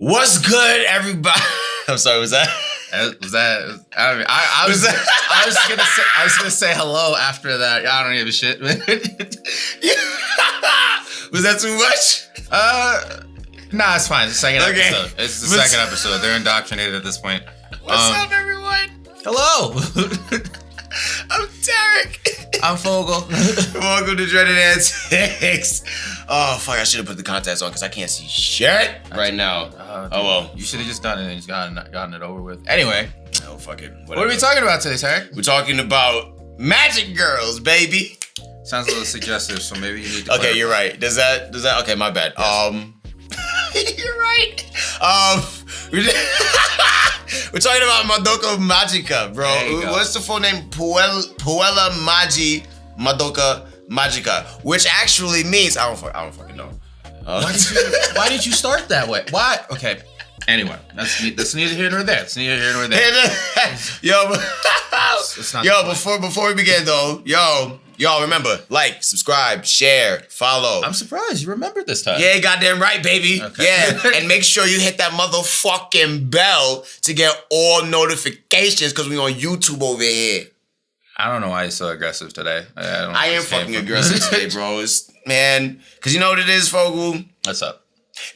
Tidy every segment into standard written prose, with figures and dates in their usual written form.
What's good, everybody? I'm sorry, was that? Was that? I mean, I was gonna say hello after that. I don't give a shit. Was that too much? Nah, it's fine. It's the second Okay. episode. It's the second episode. They're indoctrinated at this point. What's up, everyone? Hello. I'm Derek. I'm Fogel. Welcome to Dreaded Antics. Oh, fuck, I should have put the contacts on because I can't see shit right now. Oh, well. You should have just done it and just gotten it over with. Anyway. Oh, fuck it. What are we talking about today, Tarek? We're talking about magic girls, baby. Sounds a little suggestive, so maybe you need to Okay, you're right. Does that, okay, my bad. Yes. You're right. We're talking about Madoka Magica, bro. What's the full name? Puella Magi Madoka Magica, which actually means I don't fucking know. Why did you start that way? Why? Okay. Anyway, that's neither here nor there. It's neither here nor there. Before we begin though, y'all remember, like, subscribe, share, follow. I'm surprised you remembered this time. Yeah, goddamn right, baby. Okay. Yeah, and make sure you hit that motherfucking bell to get all notifications because we on YouTube over here. I don't know why you're so aggressive today. I am fucking aggressive today, bro. Because you know what it is, Fogel? What's up?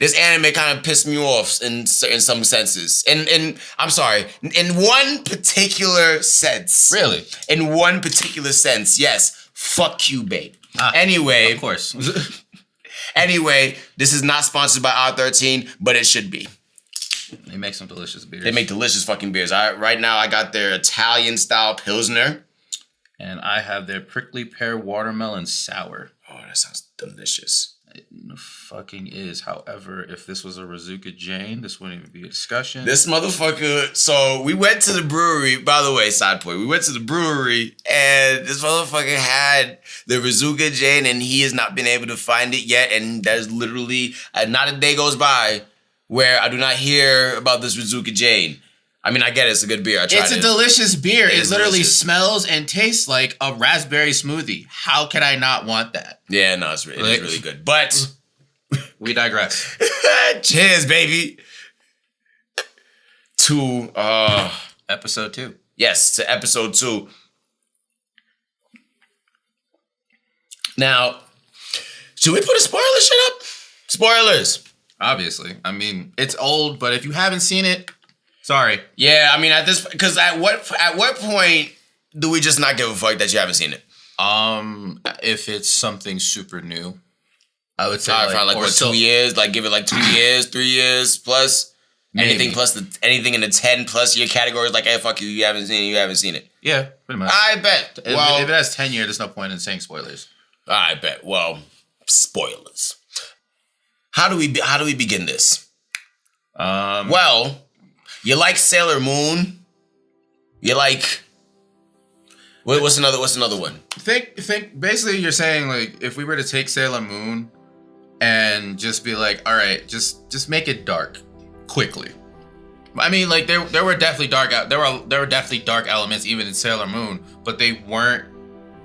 This anime kind of pissed me off in some senses. And I'm sorry, in one particular sense. Really? In one particular sense, yes. Fuck you, babe. Anyway. Of course. Anyway, this is not sponsored by R13, but it should be. They make some delicious beers. They make delicious fucking beers. Right now, I got their Italian-style Pilsner. And I have their prickly pear watermelon sour. Oh, that sounds delicious. It fucking is. However, if this was a Rizuka Jane, this wouldn't even be a discussion. This motherfucker. So we went to the brewery. By the way, side point. We went to the brewery, and this motherfucker had the Rizuka Jane, and he has not been able to find it yet. And there's literally not a day goes by where I do not hear about this Rizuka Jane. I mean, I get it. It's a good beer. It's a delicious beer. It literally smells and tastes like a raspberry smoothie. How can I not want that? Yeah, no, it is really good. But we digress. Cheers, baby. To episode 2. Yes, to episode 2. Now, should we put a spoiler shit up? Spoilers. Obviously. I mean, it's old, but if you haven't seen it, sorry. Yeah, I mean, because at what point do we just not give a fuck that you haven't seen it? If it's something super new, I would say like what, 2 years? Like give it like 2 years, 3 years plus? Maybe. Anything in the 10 plus year category, like, hey, fuck you, you haven't seen it. Yeah, pretty much. I bet. If it has 10 years, there's no point in saying spoilers. I bet. Well, spoilers. How do we begin this? Well, you like Sailor Moon? You like what's another one? Think basically you're saying, like, if we were to take Sailor Moon and just be like, all right, just make it dark quickly. I mean, like, there were definitely dark elements even in Sailor Moon, but they weren't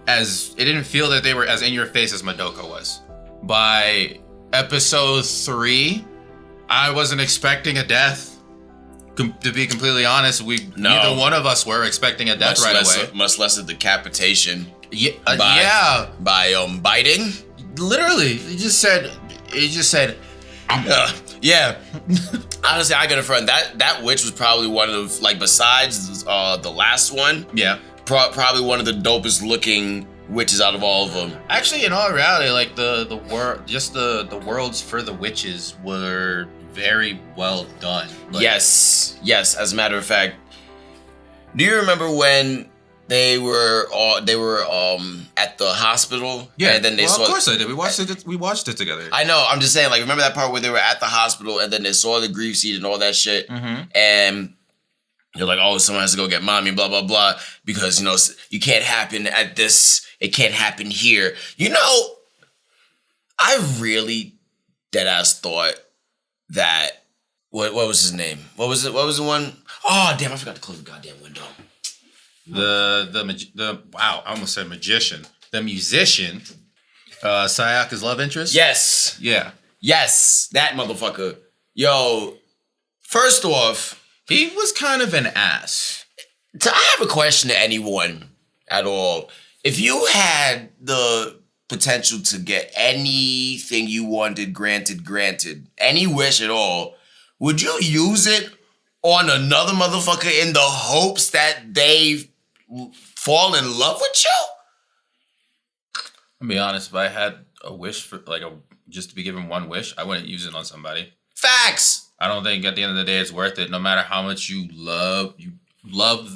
it didn't feel that they were as in your face as Madoka was. By episode 3, I wasn't expecting a death. To be completely honest, neither one of us were expecting a death away. Much less a decapitation. Yeah, by biting. Literally, he just said. Yeah. Honestly, I gotta front that witch was probably one of, like, besides the last one. Yeah. Probably one of the dopest looking witches out of all of them. Actually, in all reality, like the worlds for the witches were very well done. Like, yes. As a matter of fact, do you remember when they were at the hospital? Yeah, and then of course I did. We watched it together. I know. I'm just saying, like, remember that part where they were at the hospital and then they saw the grief seed and all that shit, and you're like, oh, someone has to go get mommy, blah blah blah, because you can't happen at this. It can't happen here. I really deadass thought that what was his name? What was it? What was the one? Oh damn! I forgot to close the goddamn window. Wow! I almost said magician. The musician, Sayaka's love interest. Yes. Yeah. Yes, that motherfucker. Yo, First off, he was kind of an ass. I have a question to anyone at all. If you had the potential to get anything you wanted granted, any wish at all, would you use it on another motherfucker in the hopes that they fall in love with you? I'll be honest, if I had a wish for just to be given one wish, I wouldn't use it on somebody. Facts. I don't think at the end of the day it's worth it. No matter how much you love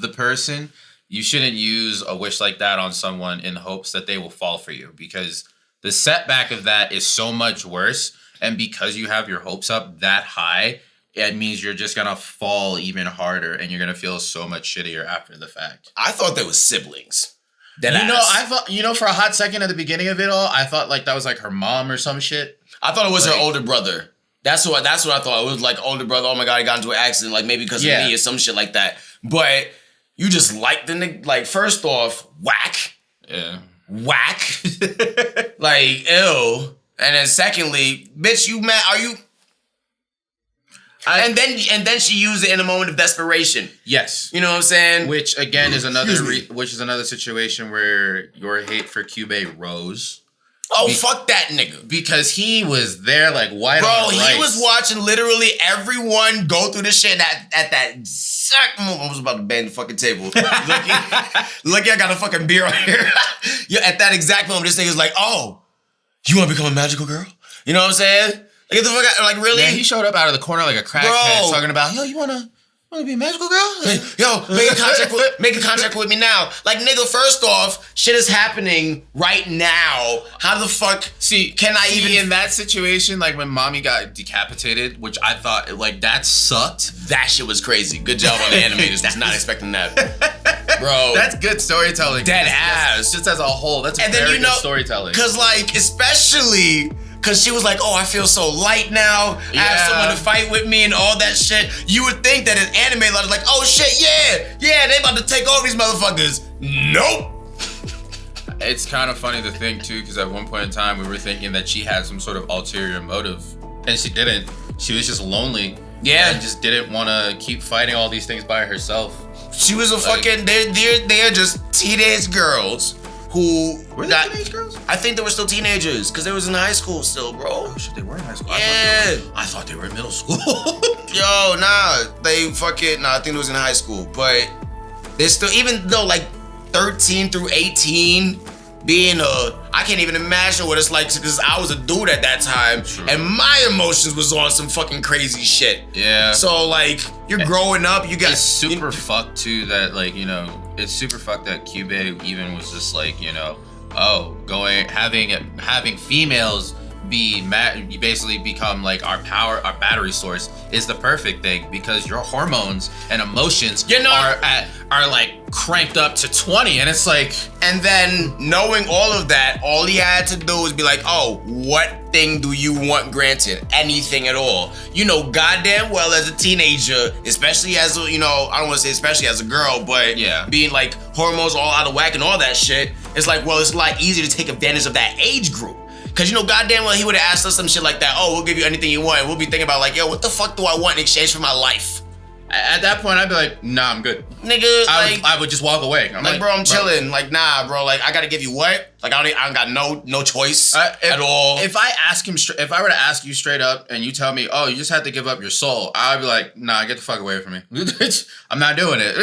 the person, you shouldn't use a wish like that on someone in hopes that they will fall for you, because the setback of that is so much worse. And because you have your hopes up that high, it means you're just going to fall even harder and you're going to feel so much shittier after the fact. I thought they were siblings. I thought, for a hot second at the beginning of it all, I thought like that was like her mom or some shit. I thought it was her older brother. That's what I thought. It was like older brother. Oh my God, he got into an accident. Like maybe because of me or some shit like that. But you just like the nigga. Like first off, whack. Yeah. Whack. Like ew. And then secondly, bitch, you mad? Are you? And then she used it in a moment of desperation. Yes. You know what I'm saying? Which again is another situation where your hate for Cube rose. Oh, fuck that nigga. Because he was there like white on rice. Bro, he was watching literally everyone go through this shit at that exact moment. I was about to bang the fucking table. Lucky I got a fucking beer on here. Yeah, at that exact moment, this nigga's like, oh, you want to become a magical girl? You know what I'm saying? Like, get the fuck out. Like, really? Yeah, he showed up out of the corner like a crackhead talking about, yo, you wanna be a magical girl? Hey, yo, make a contract with me now. Like, nigga, first off, shit is happening right now. How the fuck can I even... in that situation, like when mommy got decapitated, which I thought, like, that sucked. That shit was crazy. Good job on the animators. Was not expecting that. Bro. That's good storytelling. Dead ass. Just as a whole, that's very good storytelling. Because, like, especially... Because she was like, oh, I feel so light now. I have someone to fight with me and all that shit. You would think that an anime was like, oh shit, yeah, they about to take over these motherfuckers. Nope. It's kind of funny to think too, because at one point in time we were thinking that she had some sort of ulterior motive, and she didn't. She was just lonely. Yeah. And just didn't want to keep fighting all these things by herself. She was a fucking, they're just teenage girls. Who were they teenage girls? I think they were still teenagers because they was in high school still, bro. Oh shit, they were in high school. Yeah, I thought they were in middle school. Yo, nah, I think it was in high school, but they're still, even though like 13 through 18, being I can't even imagine what it's like because I was a dude at that time, and my emotions was on some fucking crazy shit. Yeah. So like, you're growing up, you got it's super fucked too that like, you know, it's super fucked that Cube even was just like, you know, having females you basically become like our battery source is the perfect thing, because your hormones and emotions are like cranked up to 20, and it's like, and then knowing all of that, all he had to do was be like, oh, what thing do you want granted? Anything at all. You know goddamn well as a teenager, especially as a, you know, I don't want to say especially as a girl, but being like hormones all out of whack and all that shit, it's like, well, it's a lot easier to take advantage of that age group. Cause you know goddamn well he would have asked us some shit like that. Oh, we'll give you anything you want. And we'll be thinking about like, yo, what the fuck do I want in exchange for my life? At that point, I'd be like, nah, I'm good. Nigga, I would just walk away. I'm like, bro, I'm chilling. Like, nah, bro, like, I gotta give you what? Like, I don't got no choice at all. If I were to ask you straight up and you tell me, oh, you just have to give up your soul, I'd be like, nah, get the fuck away from me. I'm not doing it.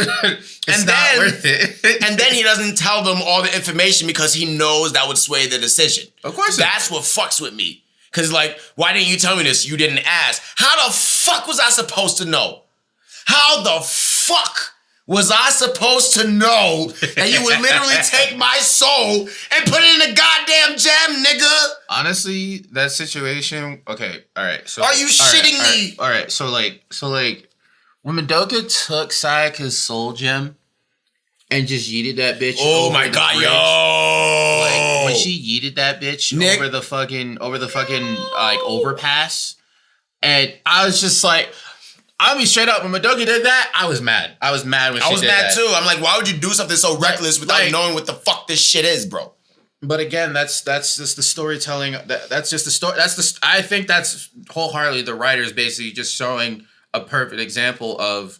It's not worth it. And then he doesn't tell them all the information because he knows that would sway the decision. Of course. That's what fucks with me. Cause like, why didn't you tell me this? You didn't ask. How the fuck was I supposed to know? How the fuck was I supposed to know that you would literally take my soul and put it in a goddamn gem, nigga? Honestly, that situation. Okay, all right. So, are you shitting me? All right. So like, when Madoka took Sayaka's soul gem and just yeeted that bitch. Oh my god, bridge, yo! Like when she yeeted that bitch over the fucking like overpass, and I was just like. I'll be straight up. When Madoka did that, I was mad. I was mad when she did that. I was mad too. I'm like, why would you do something so reckless without knowing what the fuck this shit is, bro? But again, that's just the storytelling. That's just the story. I think that's wholeheartedly the writers basically just showing a perfect example of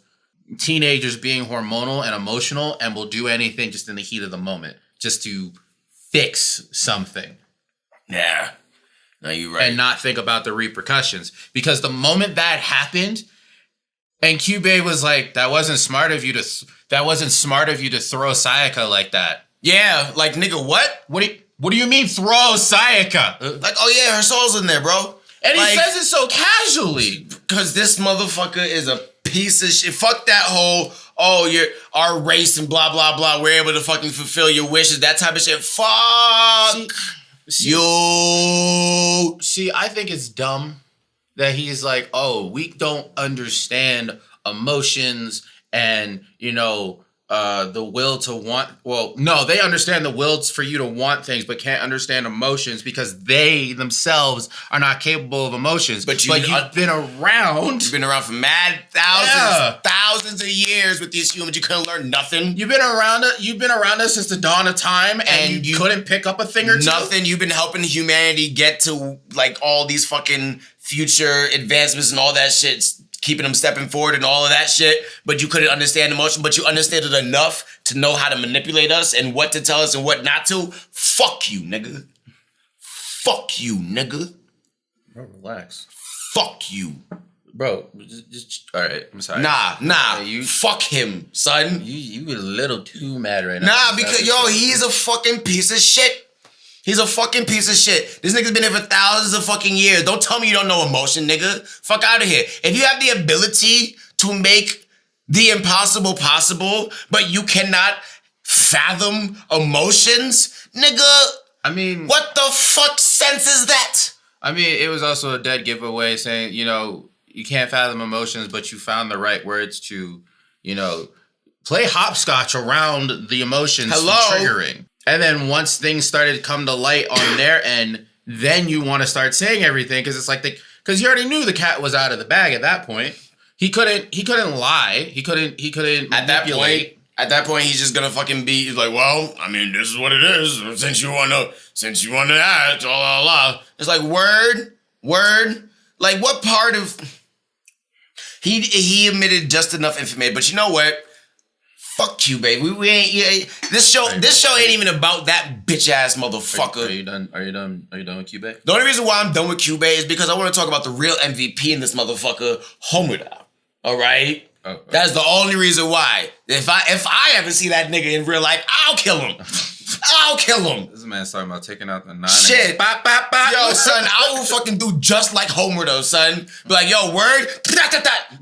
teenagers being hormonal and emotional and will do anything just in the heat of the moment just to fix something. Yeah. No, you're right. And not think about the repercussions. Because the moment that happened, and Kyubey was like, that wasn't smart of you to throw Sayaka like that. Yeah, like, nigga, what? What do you mean throw Sayaka? Like, oh yeah, her soul's in there, bro. And like, he says it so casually. Because this motherfucker is a piece of shit. Fuck that whole, you're our race and blah, blah, blah. We're able to fucking fulfill your wishes. That type of shit. Fuck you. See, I think it's dumb that he's like, oh, we don't understand emotions and, the will to want. Well, no, they understand the will for you to want things, but can't understand emotions because they themselves are not capable of emotions. But you've been around. You've been around for mad thousands of years with these humans. You couldn't learn nothing. You've been around us since the dawn of time, and you couldn't pick up a thing or two. Nothing. You've been helping humanity get to like all these fucking future advancements and all that shit. Keeping them stepping forward and all of that shit, but you couldn't understand emotion, but you understood it enough to know how to manipulate us and what to tell us and what not to. Fuck you, nigga. Fuck you, nigga. Bro, relax. Fuck you. Bro, just all right, I'm sorry. Nah. Fuck him, son. You a little too mad right now. Nah, because, he's a fucking piece of shit. He's a fucking piece of shit. This nigga's been here for thousands of fucking years. Don't tell me you don't know emotion, nigga. Fuck out of here. If you have the ability to make the impossible possible, but you cannot fathom emotions, nigga, I mean, what the fuck sense is that? I mean, it was also a dead giveaway saying, you can't fathom emotions, but you found the right words to, play hopscotch around the emotions triggering. And then once things started to come to light on their end, then you want to start saying everything because it's like because you already knew the cat was out of the bag at that point. He couldn't lie. He couldn't manipulate. At that point, he's just gonna fucking be like, well, I mean, this is what it is. Since you wanna act, blah. It's like word. Like what part of he admitted just enough information, but you know what? Fuck you, baby. We ain't. This show ain't even about that bitch ass motherfucker. Are you done? Are you done with Kyubey? The only reason why I'm done with Kyubey is because I want to talk about the real MVP in this motherfucker, Homura. All right. Oh, that's the only reason why. If I ever see that nigga in real life, I'll kill him. This man's talking about taking out the 9. Shit. Bop, bop, bop. Yo, son, I will fucking do just like Homer though, son. Be like, yo, word.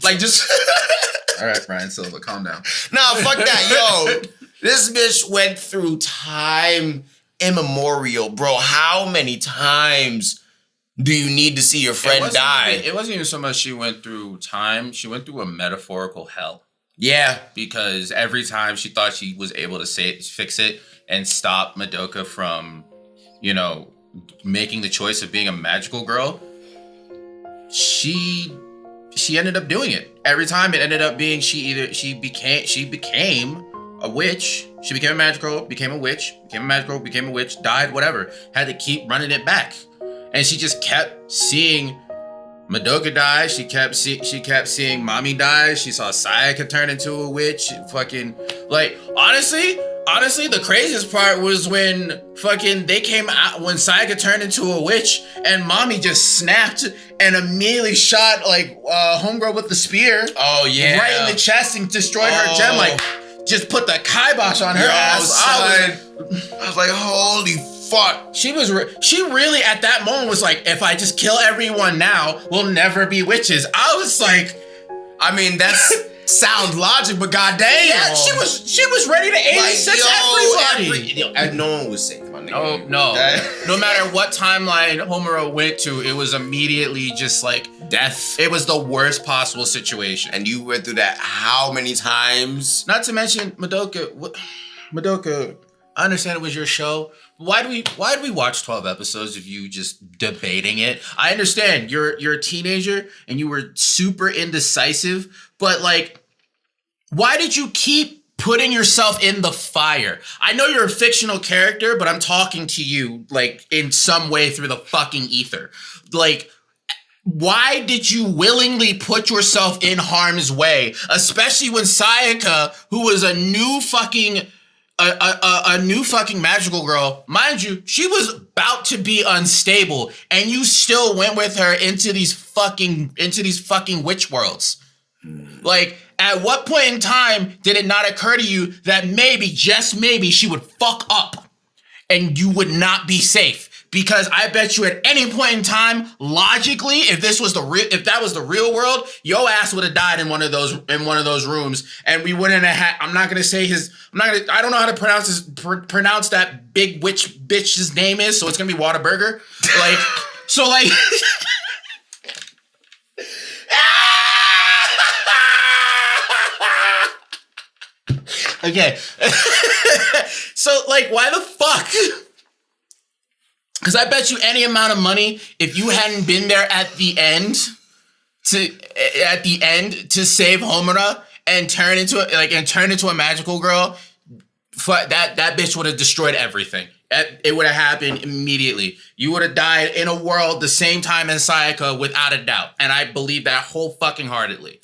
Like just. All right, Brian Silva, calm down. Nah, fuck that, yo. This bitch went through time immemorial, bro. How many times do you need to see your friend die? It wasn't even so much she went through time. She went through a metaphorical hell. Yeah. Because every time she thought she was able to fix it and stop Madoka from, making the choice of being a magical girl, she ended up doing it. Every time it ended up being she became a witch. She became a magical, became a witch, became a magical, became a witch, died, whatever. Had to keep running it back. And she just kept seeing Madoka die. She kept seeing Mommy die. She saw Sayaka turn into a witch. Fucking honestly, the craziest part was when fucking they came out when Sayaka turned into a witch and Mommy just snapped and immediately shot homegirl with the spear. Oh yeah, right in the chest and destroyed her gem. Like, just put the kibosh on her ass. I was like, holy fuck. She really at that moment was like, if I just kill everyone now, we'll never be witches. I was like, I mean, that's sound logic, but goddamn. Yeah, she was ready to 86 everybody. And no one was safe, my nigga. Oh, no. No matter what timeline Homura went to, it was immediately just like death. It was the worst possible situation. And you went through that how many times? Not to mention Madoka, I understand it was your show. Why do we watch 12 episodes of you just debating it? I understand you're a teenager and you were super indecisive, but why did you keep putting yourself in the fire? I know you're a fictional character, but I'm talking to you in some way through the fucking ether. Why did you willingly put yourself in harm's way? Especially when Sayaka, who was a new fucking magical girl, mind you, she was about to be unstable, and you still went with her into these fucking witch worlds. Like, at what point in time did it not occur to you that maybe, just maybe, she would fuck up and you would not be safe? Because I bet you at any point in time, logically, if that was the real world, your ass would have died in one of those rooms, and we wouldn't have had. I don't know how to pronounce that big witch bitch's name is, so it's gonna be Whataburger. Like, so like. Okay. So like, why the fuck? Because I bet you any amount of money, if you hadn't been there at the end to save Homura and turn into a magical girl, that bitch would have destroyed everything. It would have happened immediately. You would have died in a world the same time as Sayaka, without a doubt. And I believe that whole fucking heartedly.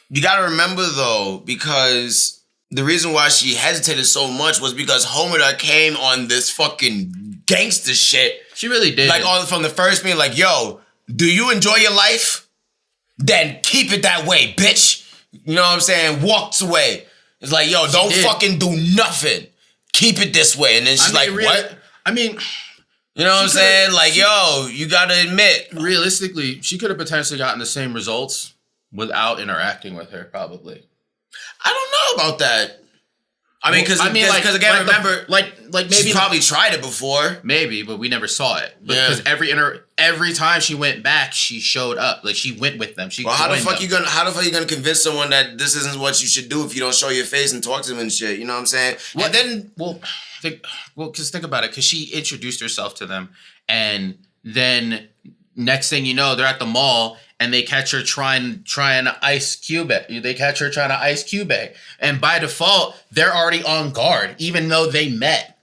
You gotta remember though, because the reason why she hesitated so much was because Homura came on this fucking gangster shit. She really did. Like, all from the first meeting, like, yo, do you enjoy your life? Then keep it that way, bitch. You know what I'm saying? Walks away. It's like, yo, don't fucking do nothing. Keep it this way. And then she's like, really, what? I mean, you know what I'm saying? Like, yo, you gotta admit. Realistically, she could have potentially gotten the same results without interacting with her, probably. I don't know about that. I mean, because again, remember, maybe she probably tried it before. Maybe, but we never saw it. Because every time she went back, she showed up. Like, she went with them. How the fuck you gonna convince someone that this isn't what you should do if you don't show your face and talk to them and shit? You know what I'm saying? Well, and then, because think about it. Because she introduced herself to them, and then next thing you know, they're at the mall. And they catch her trying to ice cube it. And by default, they're already on guard, even though they met.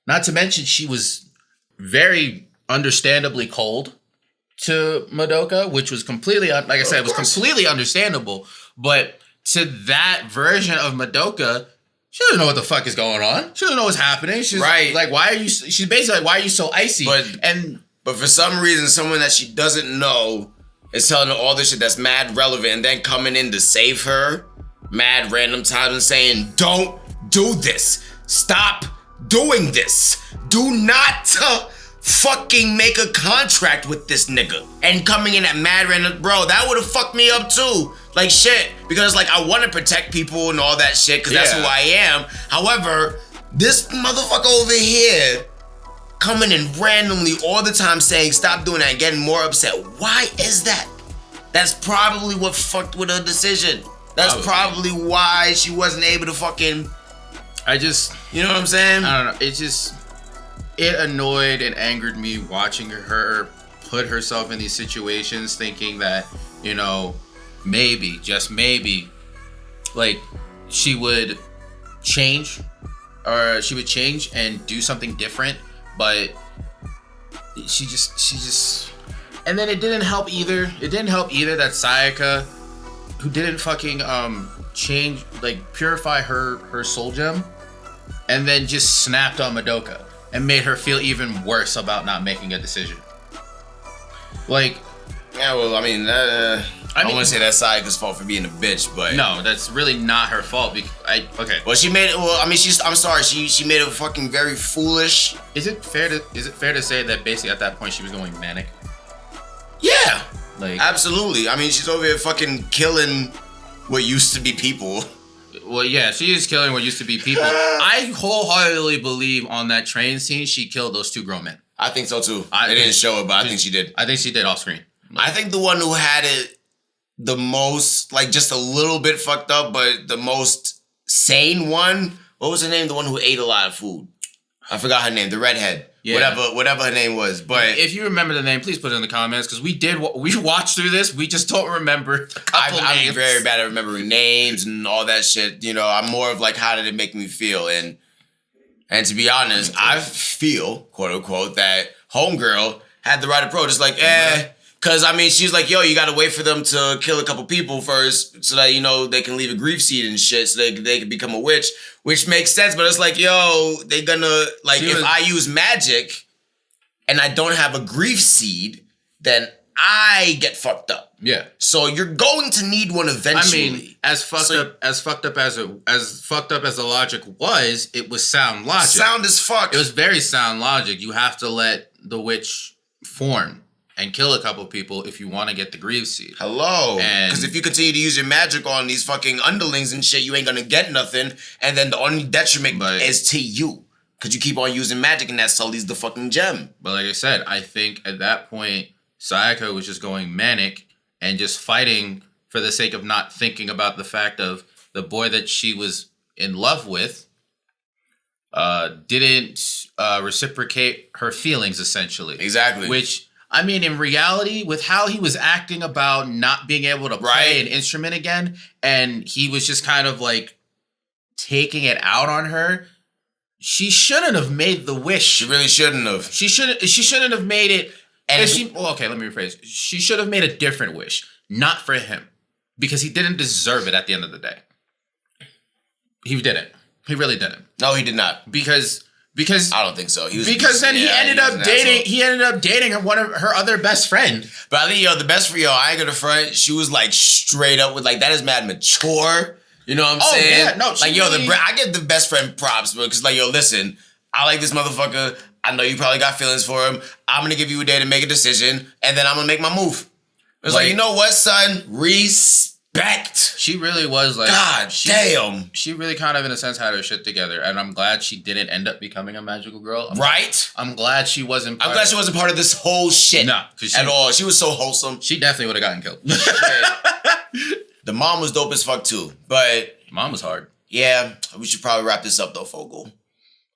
Not to mention, she was very understandably cold to Madoka, which was completely, like I said, was completely understandable. But to that version of Madoka, she doesn't know what the fuck is going on. She doesn't know what's happening. She's right. Like, she's basically like, why are you so icy? But for some reason, someone that she doesn't know is telling her all this shit that's mad relevant, and then coming in to save her mad random times and saying, don't do this. Stop doing this. Do not fucking make a contract with this nigga. And coming in at mad random, bro, that would have fucked me up too. Like, shit. Because, like, I want to protect people and all that shit, because that's who I am. However, this motherfucker over here coming in randomly all the time saying stop doing that and getting more upset. Why is that? That's probably what fucked with her decision. That's probably why she wasn't able to fucking... You know what I'm saying? I don't know. It annoyed and angered me watching her put herself in these situations, thinking that, you know, maybe, just maybe, like, she would change and do something different. But she just, and then it didn't help either. It didn't help either that Sayaka, who didn't fucking change, like, purify her soul gem, and then just snapped on Madoka and made her feel even worse about not making a decision. Like, yeah, well, I mean, I don't want to say that's Sayaka's fault for being a bitch, but no, that's really not her fault. Well, she made it. Well, I mean, I'm sorry. She made a fucking very foolish. Is it fair to say that basically at that point she was going manic? Yeah, like, absolutely. I mean, she's over here fucking killing what used to be people. Well, yeah, she is killing what used to be people. I wholeheartedly believe on that train scene she killed those two grown men. I think so too. They didn't show it, but I think she did. I think she did off screen. I think the one who had it the most, like, just a little bit fucked up, but the most sane one. What was her name? The one who ate a lot of food. I forgot her name. The redhead. Yeah. Whatever her name was. But if you remember the name, please put it in the comments, because we watched through this. We just don't remember a couple names. I'm very bad at remembering names and all that shit. You know, I'm more of like, how did it make me feel? And to be honest, I feel, quote unquote, that Homegirl had the right approach. It's like, Because, I mean, she's like, yo, you gotta wait for them to kill a couple people first so that, you know, they can leave a grief seed and shit so they can become a witch, which makes sense. But it's like, yo, they gonna, like, if I use magic and I don't have a grief seed, then I get fucked up. Yeah. So you're going to need one eventually. I mean, as fucked up as the logic was, it was sound logic. Sound as fuck. It was very sound logic. You have to let the witch form and kill a couple people if you want to get the grief seed. Hello. Because if you continue to use your magic on these fucking underlings and shit, you ain't gonna get nothing. And then the only detriment is to you. Because you keep on using magic and that sullies the fucking gem. But like I said, I think at that point, Sayaka was just going manic and just fighting for the sake of not thinking about the fact of the boy that she was in love with didn't reciprocate her feelings, essentially. Exactly. Which, I mean, in reality, with how he was acting about not being able to play an instrument again, and he was just kind of like taking it out on her, she shouldn't have made the wish. She really shouldn't have. She shouldn't have made it. And okay, let me rephrase. She should have made a different wish, not for him, because he didn't deserve it at the end of the day. He didn't. He really didn't. No, he did not. Because I don't think so. He ended up dating one of her other best friend. But I think the best friend, I ain't gonna front. She was like straight up with like that is mad mature. You know what I'm saying? Yeah, no, like I get the best friend props, bro. Because like listen, I like this motherfucker. I know you probably got feelings for him. I'm gonna give you a day to make a decision, and then I'm gonna make my move. It's like you know what, son? Respect. She really was like, God damn. She really kind of, in a sense, had her shit together, and I'm glad she didn't end up becoming a magical girl. I'm glad she wasn't. I'm glad she wasn't part of this whole shit. Nah, at all. She was so wholesome. She definitely would have gotten killed. The mom was dope as fuck too, but mom was hard. Yeah, we should probably wrap this up though, Fogel.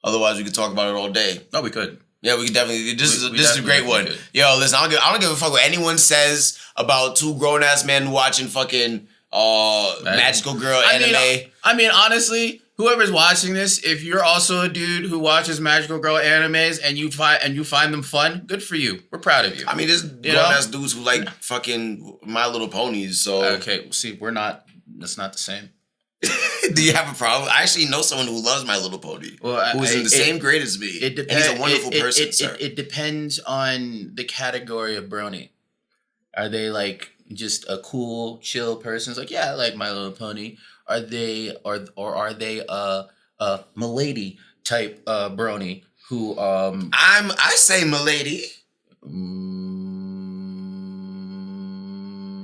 Otherwise, we could talk about it all day. No, we could. Yeah, we could definitely. This is a great one. Yo, listen, I don't give a fuck what anyone says about two grown ass men watching fucking magical girl anime. I mean, honestly, whoever's watching this, if you're also a dude who watches magical girl animes and you find them fun, good for you. We're proud of you. I mean, there's grown ass dudes who like fucking My Little Ponies. So okay, see, we're not. That's not the same. Do you have a problem? I actually know someone who loves My Little Pony. Who's in the same grade as me. It depends. And he's a wonderful person, sir. It depends on the category of brony. Are they like just a cool, chill person? It's like, yeah, I like My Little Pony. Are they or are they a milady type brony who I say milady.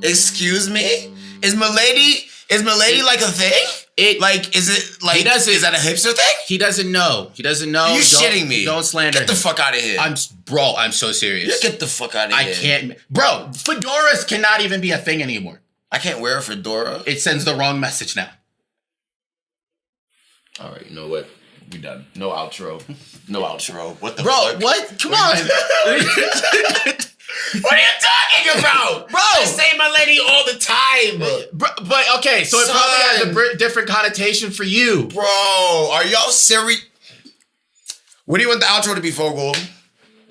Excuse me? Is milady like a thing? Is that a hipster thing? He doesn't know. You're shitting me. Don't slander. Get the fuck out of here. I'm so serious. Get the fuck out of here. I can't. Bro, fedoras cannot even be a thing anymore. I can't wear a fedora. It sends the wrong message now. All right, you know what? We done. No outro. What the fuck? Bro, what? Come on. What are you talking about? Bro, I say my lady all the time. But okay, so it probably has a different connotation for you. Bro, are y'all serious? What do you want the outro to be, Fogel?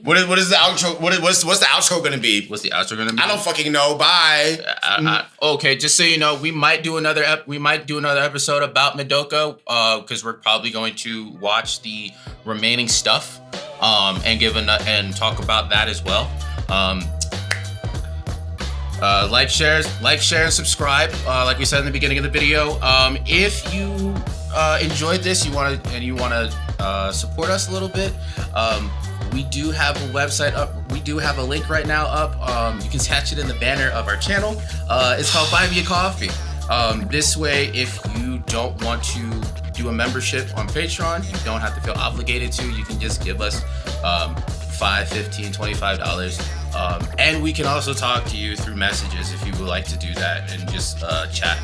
What is the outro? What's the outro gonna be? What's the outro gonna be? I don't fucking know. Bye. Okay, just so you know, we might do another episode about Madoka, because we're probably going to watch the remaining stuff, and talk about that as well. Like, share, and subscribe. Like we said in the beginning of the video. If you enjoyed this, you want to support us a little bit. We do have a website up. We do have a link right now up. You can catch it in the banner of our channel. It's called Buy Me a Coffee. This way, if you don't want to do a membership on Patreon, you don't have to feel obligated to. You can just give us $5, $15, $25. And we can also talk to you through messages if you would like to do that and just chat.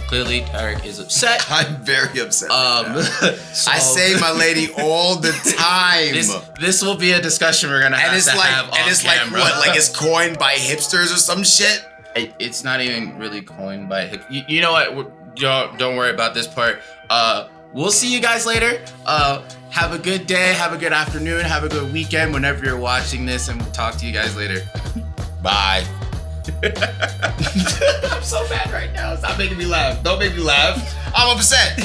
Clearly, Tarek is upset. I'm very upset. So, I say my lady all the time. This will be a discussion we're gonna have to have on camera. Like what? Like it's coined by hipsters or some shit? It's not even really coined by hipsters. You know what? Don't worry about this part. We'll see you guys later. Have a good day. Have a good afternoon. Have a good weekend whenever you're watching this, and we'll talk to you guys later. Bye. I'm so mad right now. Stop making me laugh. Don't make me laugh. I'm upset.